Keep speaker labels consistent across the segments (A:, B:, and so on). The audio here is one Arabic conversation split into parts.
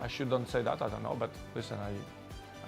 A: I shouldn't say that, I don't know, but listen,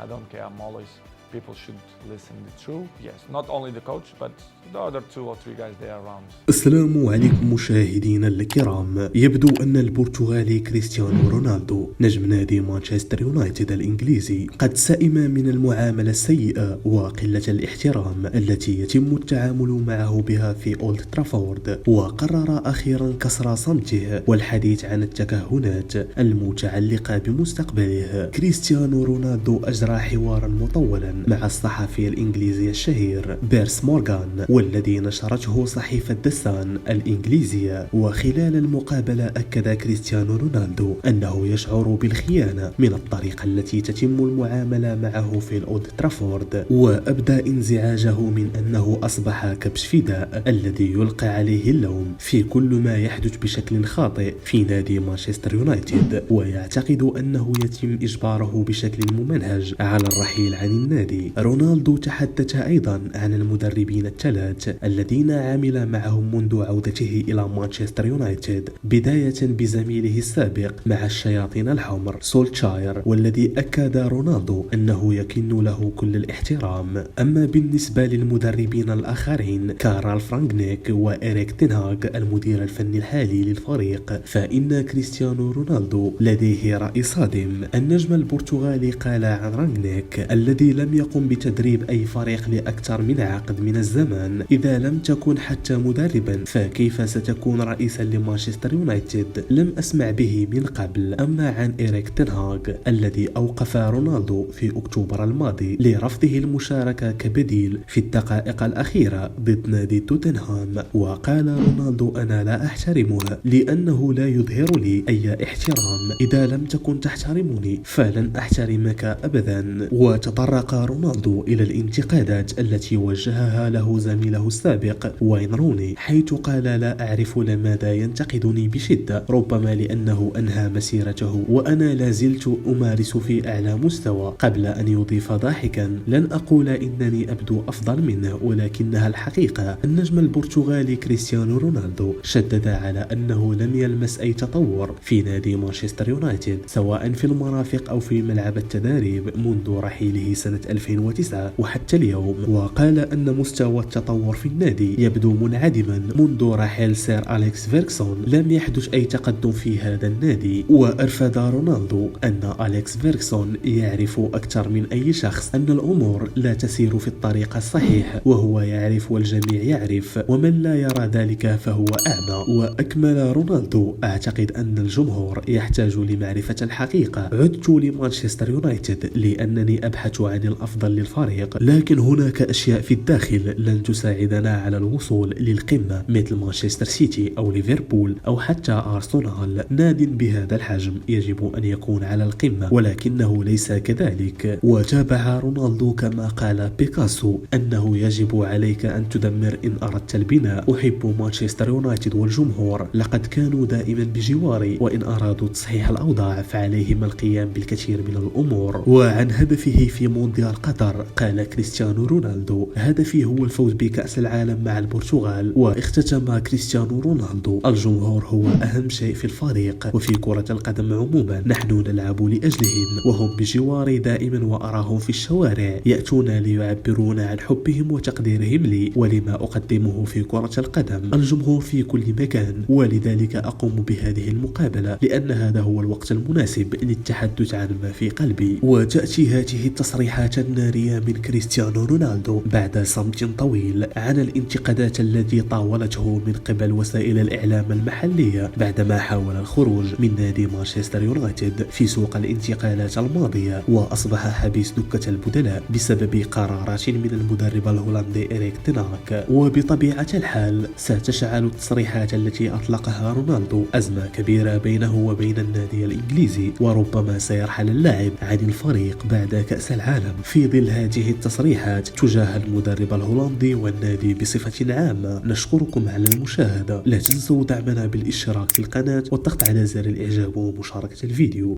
A: I don't care. I'm always, people should listen the truth. Yes, not only the coach, but the other 2 or 3 guys there around.
B: السلام عليكم مشاهدينا الكرام. يبدو أن البرتغالي كريستيانو رونالدو نجم نادي مانشستر يونايتد الإنجليزي قد سئم من المعاملة السيئة وقلة الاحترام التي يتم التعامل معه بها في أولد ترافورد، وقرر أخيرا كسر صمته والحديث عن التكهنات المتعلقة بمستقبله. كريستيانو رونالدو أجرى حوارا مطولا مع الصحفي الإنجليزي الشهير بيرس مورغان، والذي نشرته صحيفة ذا سان الإنجليزية. وخلال المقابلة أكد كريستيانو رونالدو أنه يشعر بالخيانة من الطريقة التي تتم المعاملة معه في الأولد ترافورد، وأبدى انزعاجه من أنه أصبح كبش فداء الذي يلقى عليه اللوم في كل ما يحدث بشكل خاطئ في نادي مانشستر يونايتد، ويعتقد أنه يتم إجباره بشكل ممنهج على الرحيل عن النادي. رونالدو تحدث أيضا عن المدربين الثلاث الذين عمل معهم منذ عودته إلى مانشستر يونايتد، بداية بزميله السابق مع الشياطين الحمر سولشاير، والذي أكد رونالدو أنه يكن له كل الاحترام. أما بالنسبة للمدربين الآخرين كارل فرانغنيك وإريك تنهاغ المدير الفني الحالي للفريق، فإن كريستيانو رونالدو لديه رأي صادم. النجم البرتغالي قال عن رانغنيك الذي لم يقم بتدريب أي فريق لأكثر من عقد من الزمان: إذا لم تكن حتى مدربا فكيف ستكون رئيسا لمانشستر يونايتد؟ لم أسمع به من قبل. أما عن إريك تنهاغ الذي أوقف رونالدو في أكتوبر الماضي لرفضه المشاركة كبديل في الدقائق الأخيرة ضد نادي توتنهام، وقال رونالدو: أنا لا أحترمه لأنه لا يظهر لي أي احترام. إذا لم تكن تحترمني فلن أحترمك أبدا. وتطرق رونالدو إلى الانتقادات التي وجهها له زميله السابق واين روني، حيث قال: لا أعرف لماذا ينتقدني بشدة، ربما لأنه أنهى مسيرته وأنا لازلت أمارس في أعلى مستوى. قبل أن يضيف ضاحكا: لن أقول إنني أبدو أفضل منه، ولكنها الحقيقة. النجم البرتغالي كريستيانو رونالدو شدد على أنه لم يلمس أي تطور في نادي مانشستر يونايتد سواء في المرافق أو في ملعب التدريب منذ رحيله سنة 2009 وحتى اليوم، وقال أن مستوى التطور في النادي يبدو منعدما منذ رحيل سير أليكس فيرغسون. لم يحدث أي تقدم في هذا النادي. وأرفد رونالدو أن أليكس فيرغسون يعرف أكثر من أي شخص أن الأمور لا تسير في الطريق الصحيح، وهو يعرف والجميع يعرف، ومن لا يرى ذلك فهو أعمى. وأكمل رونالدو: أعتقد أن الجمهور يحتاج لمعرفة الحقيقة. عدت لمانشستر يونايتد لأنني أبحث عن الأفضل للفريق، لكن هناك أشياء في الداخل لن تساعدنا على الوصول للقمة مثل مانشستر سيتي أو ليفربول أو حتى أرسنال. ناد بهذا الحجم يجب أن يكون على القمة، ولكنه ليس كذلك. وتابع رونالدو كما قال بيكاسو أنه يجب عليك أن تدمر إن أردت البناء. أحب مانشستر يونايتد والجمهور، لقد كانوا دائما بجواري، وإن أرادوا تصحيح الأوضاع فعليهم القيام بالكثير من الأمور. وعن هدفه في مونديال قطر قال كريستيانو رونالدو: هدفي هو الفوز بكأس العالم مع البرتغال. واختتم كريستيانو رونالدو: الجمهور هو أهم شيء في الفريق وفي كرة القدم عموما، نحن نلعب لأجلهم وهم بجواري دائما، وأراهم في الشوارع يأتون ليعبرون عن حبهم وتقديرهم لي ولما أقدمه في كرة القدم. الجمهور في كل مكان، ولذلك أقوم بهذه المقابلة لأن هذا هو الوقت المناسب للتحدث عن ما في قلبي. وتأتي هذه التصريحات النارية من كريستيانو رونالدو بعد صمت طويل عن الانتقادات التي طاولته من قبل وسائل الإعلام المحلية بعدما حاول الخروج من نادي مانشستر يونايتد في سوق الانتقالات الماضية، وأصبح حبيس دكة البدلاء بسبب قرارات من المدرب الهولندي إريك تنهاغ. وبطبيعة الحال ستشعل التصريحات التي أطلقها رونالدو أزمة كبيرة بينه وبين النادي الإنجليزي، وربما سيرحل اللاعب عن الفريق بعد كأس العالم. في ظل هذه التصريحات تجاه المدرب الهولندي والنادي بصفة عامة، نشكركم على المشاهدة. لا تنسوا دعمنا بالاشتراك في القناة والضغط على زر الإعجاب ومشاركة الفيديو.